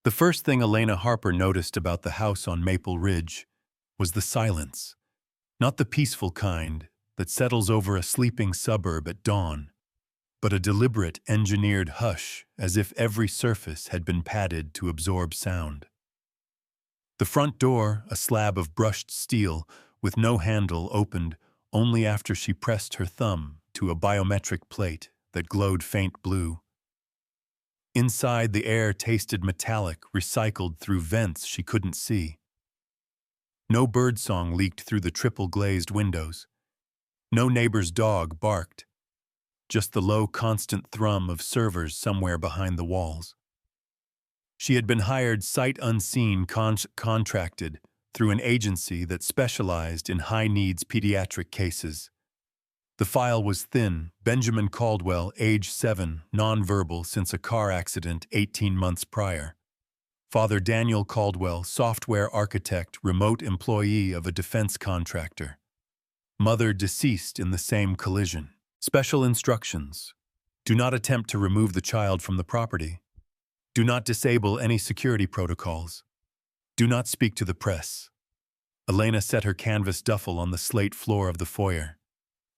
The first thing Elena Harper noticed about the house on Maple Ridge was the silence, not the peaceful kind that settles over a sleeping suburb at dawn, but a deliberate, engineered hush as if every surface had been padded to absorb sound. The front door, a slab of brushed steel with no handle, opened only after she pressed her thumb to a biometric plate that glowed faint blue. Inside, the air tasted metallic, recycled through vents she couldn't see. No birdsong leaked through the triple-glazed windows. No neighbor's dog barked. Just the low, constant thrum of servers somewhere behind the walls. She had been hired sight unseen, contracted through an agency that specialized in high-needs pediatric cases. The file was thin. Benjamin Caldwell, age 7, nonverbal since a car accident 18 months prior. Father Daniel Caldwell, software architect, remote employee of a defense contractor. Mother deceased in the same collision. Special instructions. Do not attempt to remove the child from the property. Do not disable any security protocols. Do not speak to the press. Elena set her canvas duffel on the slate floor of the foyer.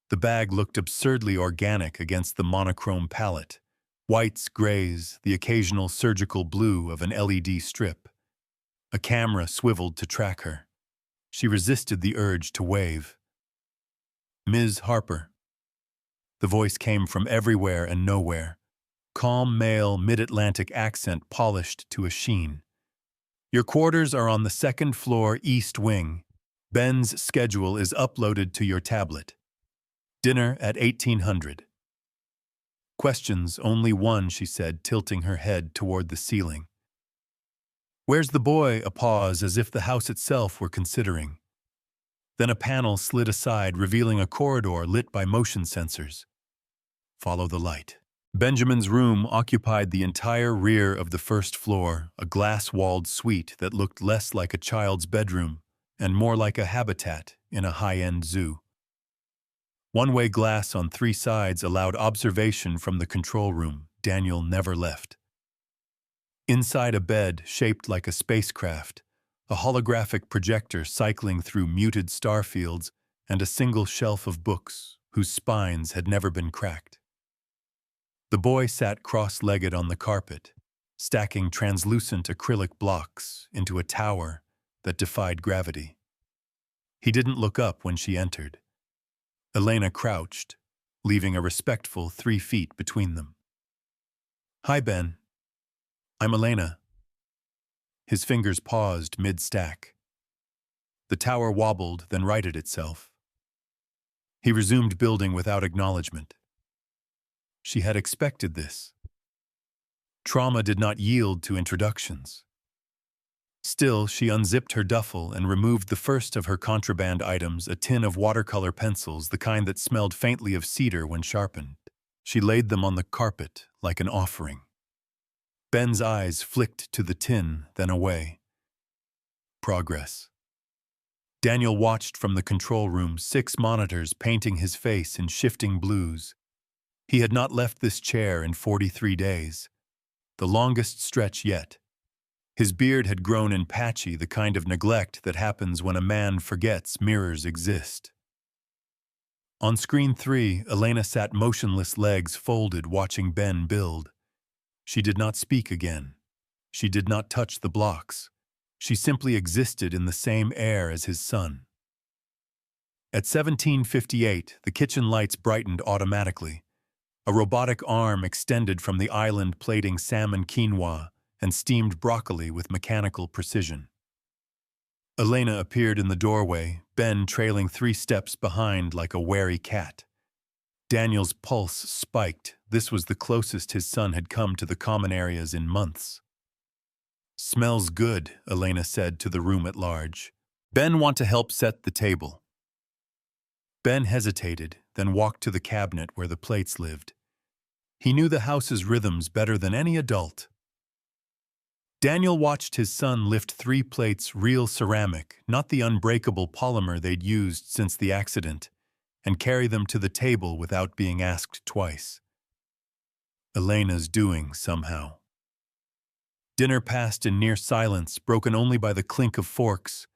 The bag looked absurdly organic against the monochrome palette. Whites, grays, the occasional surgical blue of an LED strip. A camera swiveled to track her. She resisted the urge to wave. Ms. Harper. The voice came from everywhere and nowhere. Calm male, mid-Atlantic accent polished to a sheen. Your quarters are on the second floor, east wing. Ben's schedule is uploaded to your tablet. Dinner at 1800. Questions, only one, she said, tilting her head toward the ceiling. Where's the boy? A pause, as if the house itself were considering. Then a panel slid aside, revealing a corridor lit by motion sensors. Follow the light. Benjamin's room occupied the entire rear of the first floor, a glass-walled suite that looked less like a child's bedroom and more like a habitat in a high-end zoo. One-way glass on 3 sides allowed observation from the control room. Daniel never left. Inside, a bed shaped like a spacecraft, a holographic projector cycling through muted star fields, and a single shelf of books whose spines had never been cracked. The boy sat cross-legged on the carpet, stacking translucent acrylic blocks into a tower that defied gravity. He didn't look up when she entered. Elena crouched, leaving a respectful 3 feet between them. Hi, Ben. I'm Elena. His fingers paused mid-stack. The tower wobbled, then righted itself. He resumed building without acknowledgement. She had expected this. Trauma did not yield to introductions. Still, she unzipped her duffel and removed the first of her contraband items, a tin of watercolor pencils, the kind that smelled faintly of cedar when sharpened. She laid them on the carpet like an offering. Ben's eyes flicked to the tin, then away. Progress. Daniel watched from the control room, 6 monitors painting his face in shifting blues. He had not left this chair in 43 days, the longest stretch yet. His beard had grown in patchy, the kind of neglect that happens when a man forgets mirrors exist. On screen 3, Elena sat motionless, legs folded, watching Ben build. She did not speak again. She did not touch the blocks. She simply existed in the same air as his son. At 17:58, the kitchen lights brightened automatically. A robotic arm extended from the island, plating salmon quinoa and steamed broccoli with mechanical precision. Elena appeared in the doorway, Ben trailing 3 steps behind like a wary cat. Daniel's pulse spiked. This was the closest his son had come to the common areas in months. Smells good, Elena said to the room at large. Ben, want to help set the table. Ben hesitated, then walked to the cabinet where the plates lived. He knew the house's rhythms better than any adult. Daniel watched his son lift 3 plates, real ceramic, not the unbreakable polymer they'd used since the accident, and carry them to the table without being asked twice. Elena's doing, somehow. Dinner passed in near silence, broken only by the clink of forks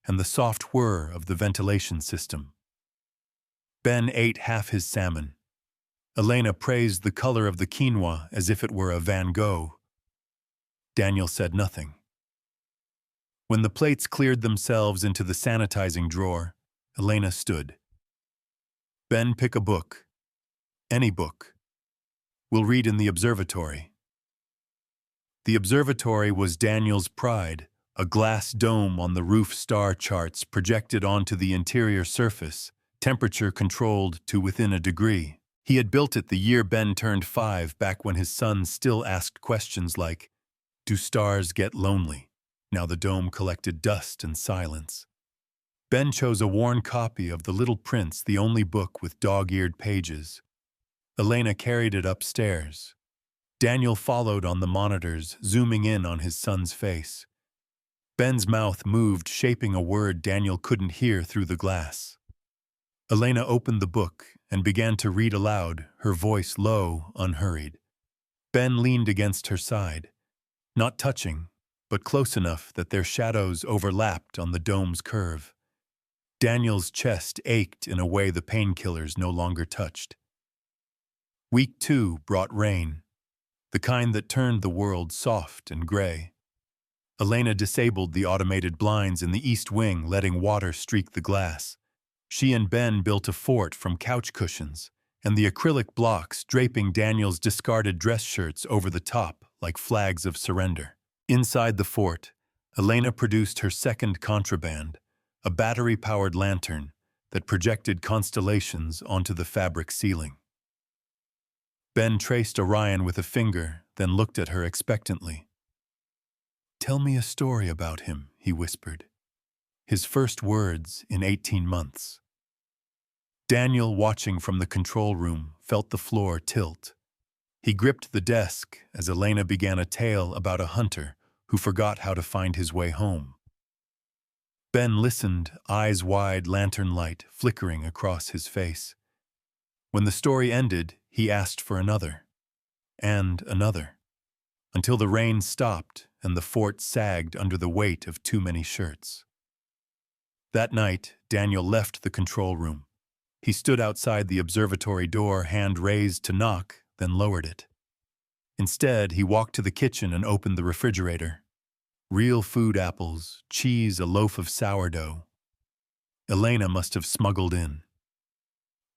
and the soft whir of the ventilation system. Ben ate half his salmon. Elena praised the color of the quinoa as if it were a Van Gogh. Daniel said nothing. When the plates cleared themselves into the sanitizing drawer, Elena stood. Ben, pick a book. Any book. We'll read in the observatory. The observatory was Daniel's pride, a glass dome on the roof star charts projected onto the interior surface, temperature controlled to within a degree. He had built it the year Ben turned 5, back when his son still asked questions like, "Do stars get lonely?" Now the dome collected dust and silence. Ben chose a worn copy of The Little Prince, the only book with dog-eared pages. Elena carried it upstairs. Daniel followed on the monitors, zooming in on his son's face. Ben's mouth moved, shaping a word Daniel couldn't hear through the glass. Elena opened the book and began to read aloud, her voice low, unhurried. Ben leaned against her side, not touching, but close enough that their shadows overlapped on the dome's curve. Daniel's chest ached in a way the painkillers no longer touched. Week 2 brought rain, the kind that turned the world soft and gray. Elena disabled the automated blinds in the east wing, letting water streak the glass. She and Ben built a fort from couch cushions, and the acrylic blocks draping Daniel's discarded dress shirts over the top like flags of surrender. Inside the fort, Elena produced her second contraband, a battery-powered lantern that projected constellations onto the fabric ceiling. Ben traced Orion with a finger, then looked at her expectantly. "Tell me a story about him," he whispered. His first words in 18 months. Daniel, watching from the control room, felt the floor tilt. He gripped the desk as Elena began a tale about a hunter who forgot how to find his way home. Ben listened, eyes wide, lantern light flickering across his face. When the story ended, he asked for another, and another, until the rain stopped and the fort sagged under the weight of too many shirts. That night, Daniel left the control room. He stood outside the observatory door, hand raised to knock, then lowered it. Instead, he walked to the kitchen and opened the refrigerator. Real food apples, cheese, a loaf of sourdough. Elena must have smuggled in.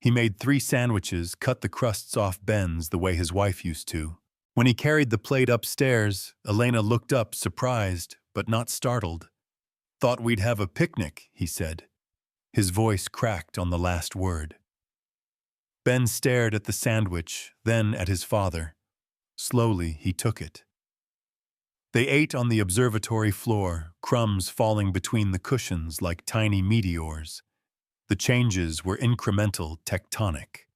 He made 3 sandwiches, cut the crusts off Ben's the way his wife used to. When he carried the plate upstairs, Elena looked up, surprised, but not startled. "Thought we'd have a picnic," he said. His voice cracked on the last word. Ben stared at the sandwich, then at his father. Slowly, he took it. They ate on the observatory floor, crumbs falling between the cushions like tiny meteors. The changes were incremental, tectonic.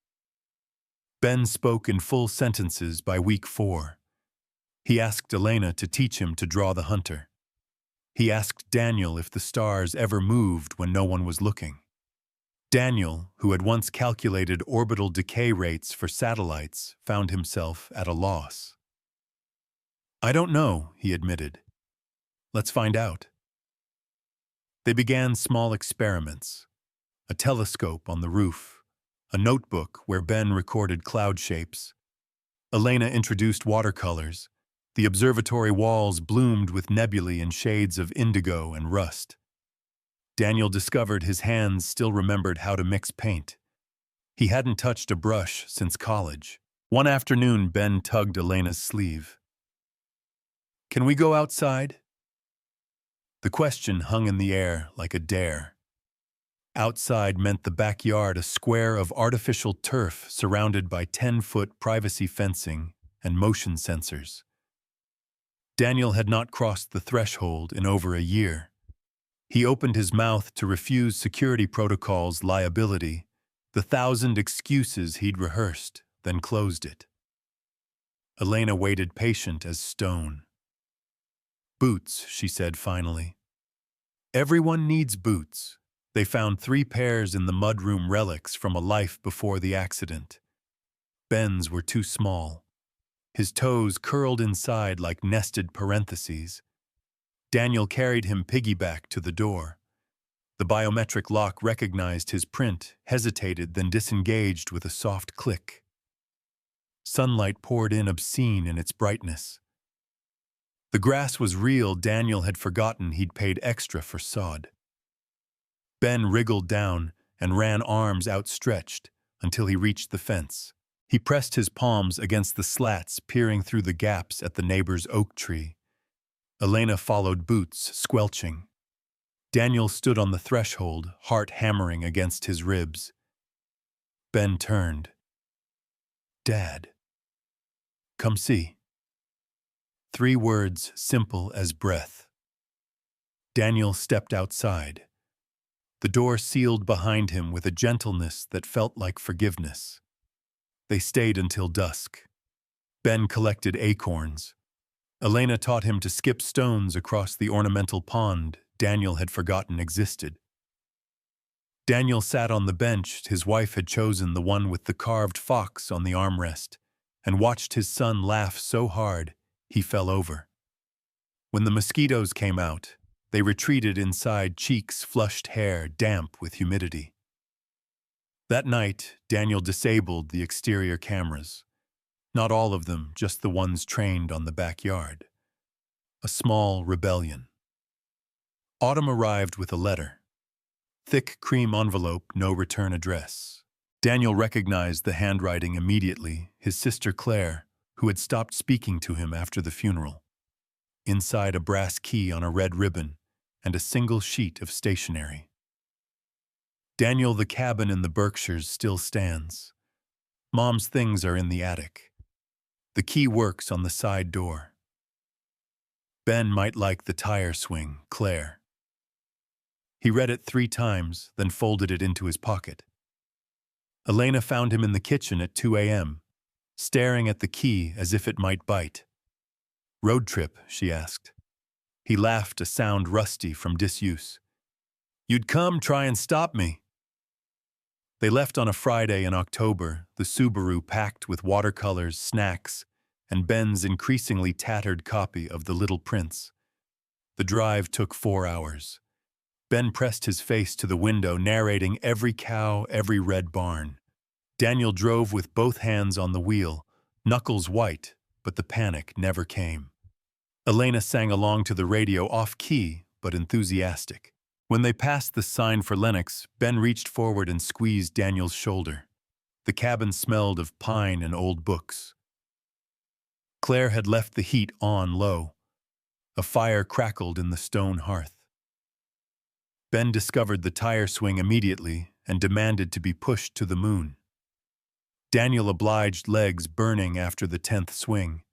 Ben spoke in full sentences by week 4. He asked Elena to teach him to draw the hunter. He asked Daniel if the stars ever moved when no one was looking. Daniel, who had once calculated orbital decay rates for satellites, found himself at a loss. "I don't know," he admitted. "Let's find out." They began small experiments. A telescope on the roof, a notebook where Ben recorded cloud shapes. Elena introduced watercolors. The observatory walls bloomed with nebulae in shades of indigo and rust. Daniel discovered his hands still remembered how to mix paint. He hadn't touched a brush since college. One afternoon, Ben tugged Elena's sleeve. "Can we go outside?" The question hung in the air like a dare. Outside meant the backyard, a square of artificial turf surrounded by 10-foot privacy fencing and motion sensors. Daniel had not crossed the threshold in over a year. He opened his mouth to refuse security protocols liability, the 1,000 excuses he'd rehearsed, then closed it. Elena waited patient as stone. "Boots," she said finally. "Everyone needs boots." They found 3 pairs in the mudroom, relics from a life before the accident. Ben's were too small. his toes curled inside like nested parentheses. Daniel carried him piggyback to the door. The biometric lock recognized his print, hesitated, then disengaged with a soft click. Sunlight poured in obscene in its brightness. The grass was real. Daniel had forgotten he'd paid extra for sod. Ben wriggled down and ran, arms outstretched, until he reached the fence. He pressed his palms against the slats, peering through the gaps at the neighbor's oak tree. Elena followed, boots squelching. Daniel stood on the threshold, heart hammering against his ribs. Ben turned. "Dad. Come see." 3 words, simple as breath. Daniel stepped outside. The door sealed behind him with a gentleness that felt like forgiveness. They stayed until dusk. Ben collected acorns. Elena taught him to skip stones across the ornamental pond Daniel had forgotten existed. Daniel sat on the bench his wife had chosen, the one with the carved fox on the armrest, and watched his son laugh so hard he fell over. When the mosquitoes came out, they retreated inside, cheeks, flushed hair, damp with humidity. That night, Daniel disabled the exterior cameras. Not all of them, just the ones trained on the backyard. A small rebellion. Autumn arrived with a letter. Thick cream envelope, no return address. Daniel recognized the handwriting immediately, his sister Claire, who had stopped speaking to him after the funeral. Inside, a brass key on a red ribbon and a single sheet of stationery. "Daniel, the cabin in the Berkshires still stands. Mom's things are in the attic. The key works on the side door. Ben might like the tire swing, Claire." He read it 3 times, then folded it into his pocket. Elena found him in the kitchen at 2 a.m., staring at the key as if it might bite. "Road trip?" she asked. He laughed, a sound rusty from disuse. "You'd come try and stop me." They left on a Friday in October, the Subaru packed with watercolors, snacks, and Ben's increasingly tattered copy of The Little Prince. The drive took 4 hours. Ben pressed his face to the window, narrating every cow, every red barn. Daniel drove with both hands on the wheel, knuckles white, but the panic never came. Elena sang along to the radio, off-key, but enthusiastic. When they passed the sign for Lennox, Ben reached forward and squeezed Daniel's shoulder. The cabin smelled of pine and old books. Claire had left the heat on low. A fire crackled in the stone hearth. Ben discovered the tire swing immediately and demanded to be pushed to the moon. Daniel obliged, legs burning after the 10th swing.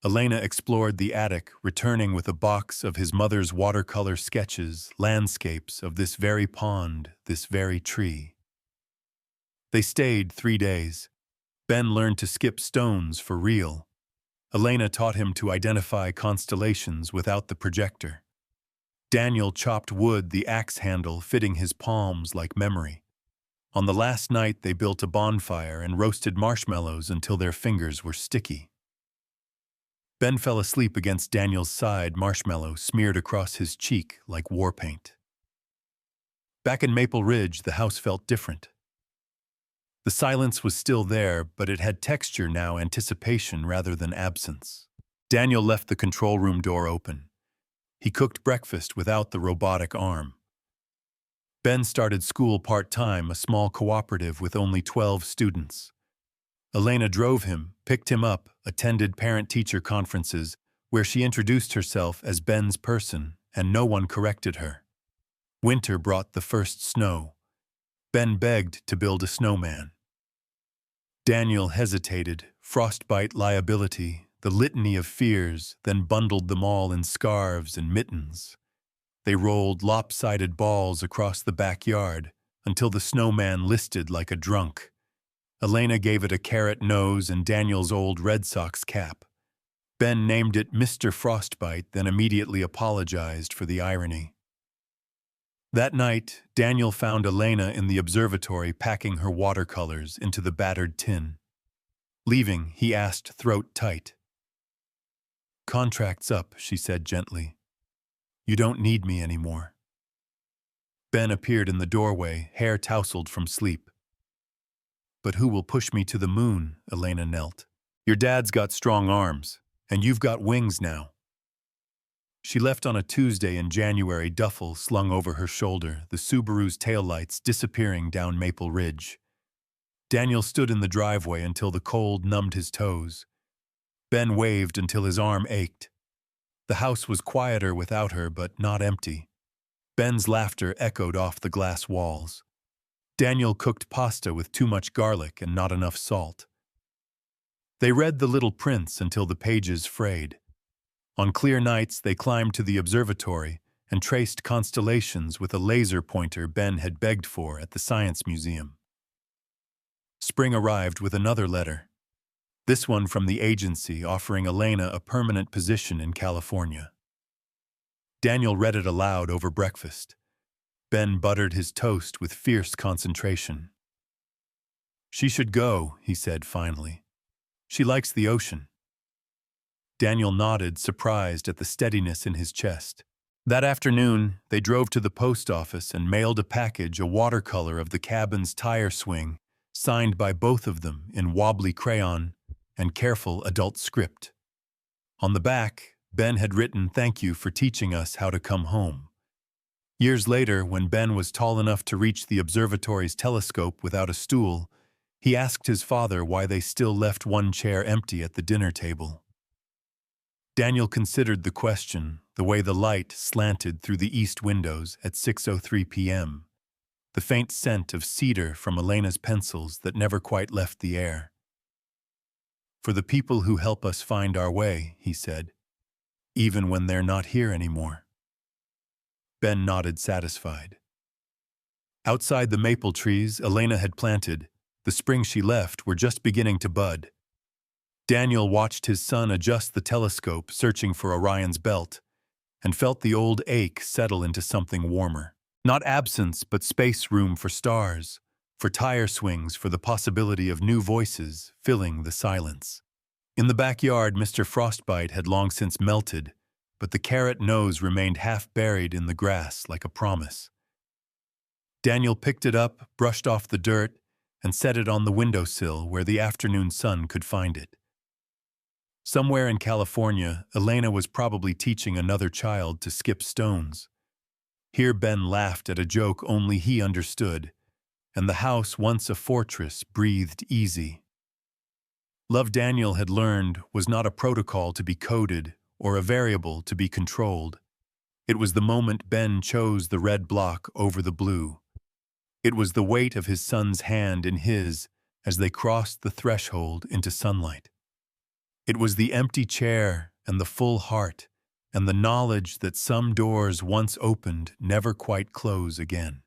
Elena explored the attic, returning with a box of his mother's watercolor sketches, landscapes of this very pond, this very tree. They stayed 3 days. Ben learned to skip stones for real. Elena taught him to identify constellations without the projector. Daniel chopped wood, the axe handle fitting his palms like memory. On the last night, they built a bonfire and roasted marshmallows until their fingers were sticky. Ben fell asleep against Daniel's side, marshmallow smeared across his cheek like war paint. Back in Maple Ridge, the house felt different. The silence was still there, but it had texture now, anticipation rather than absence. Daniel left the control room door open. He cooked breakfast without the robotic arm. Ben started school part-time, a small cooperative with only 12 students. Elena drove him, picked him up, attended parent-teacher conferences, where she introduced herself as Ben's person, and no one corrected her. Winter brought the first snow. Ben begged to build a snowman. Daniel hesitated, frostbite, liability, the litany of fears, then bundled them all in scarves and mittens. They rolled lopsided balls across the backyard until the snowman listed like a drunk. Elena gave it a carrot nose and Daniel's old Red Sox cap. Ben named it Mr. Frostbite, then immediately apologized for the irony. That night, Daniel found Elena in the observatory packing her watercolors into the battered tin. Leaving, he asked, throat tight. "Contract's up," she said gently. "You don't need me anymore." Ben appeared in the doorway, hair tousled from sleep. "But who will push me to the moon?" Elena knelt. "Your dad's got strong arms, and you've got wings now." She left on a Tuesday in January, duffel slung over her shoulder, the Subaru's taillights disappearing down Maple Ridge. Daniel stood in the driveway until the cold numbed his toes. Ben waved until his arm ached. The house was quieter without her, but not empty. Ben's laughter echoed off the glass walls. Daniel cooked pasta with too much garlic and not enough salt. They read The Little Prince until the pages frayed. On clear nights, they climbed to the observatory and traced constellations with a laser pointer Ben had begged for at the Science Museum. Spring arrived with another letter. This one from the agency offering Elena a permanent position in California. Daniel read it aloud over breakfast. Ben buttered his toast with fierce concentration. "She should go," he said finally. "She likes the ocean." Daniel nodded, surprised at the steadiness in his chest. That afternoon, they drove to the post office and mailed a package, a watercolor of the cabin's tire swing, signed by both of them in wobbly crayon and careful adult script. On the back, Ben had written, "Thank you for teaching us how to come home." Years later, when Ben was tall enough to reach the observatory's telescope without a stool, he asked his father why they still left one chair empty at the dinner table. Daniel considered the question, the way the light slanted through the east windows at 6:03 p.m., the faint scent of cedar from Elena's pencils that never quite left the air. "For the people who help us find our way," he said, "even when they're not here anymore." Ben nodded, satisfied. Outside the maple trees Elena had planted, the spring she left, were just beginning to bud. Daniel watched his son adjust the telescope, searching for Orion's belt, and felt the old ache settle into something warmer. Not absence, but space, room for stars, for tire swings, for the possibility of new voices filling the silence. In the backyard, Mr. Frostbite had long since melted, but the carrot nose remained half buried in the grass like a promise. Daniel picked it up, brushed off the dirt, and set it on the windowsill where the afternoon sun could find it. Somewhere in California, Elena was probably teaching another child to skip stones. Here Ben laughed at a joke only he understood, and the house, once a fortress, breathed easy. Love, Daniel had learned, was not a protocol to be coded or a variable to be controlled. It was the moment Ben chose the red block over the blue. It was the weight of his son's hand in his as they crossed the threshold into sunlight. It was the empty chair and the full heart and the knowledge that some doors once opened never quite close again.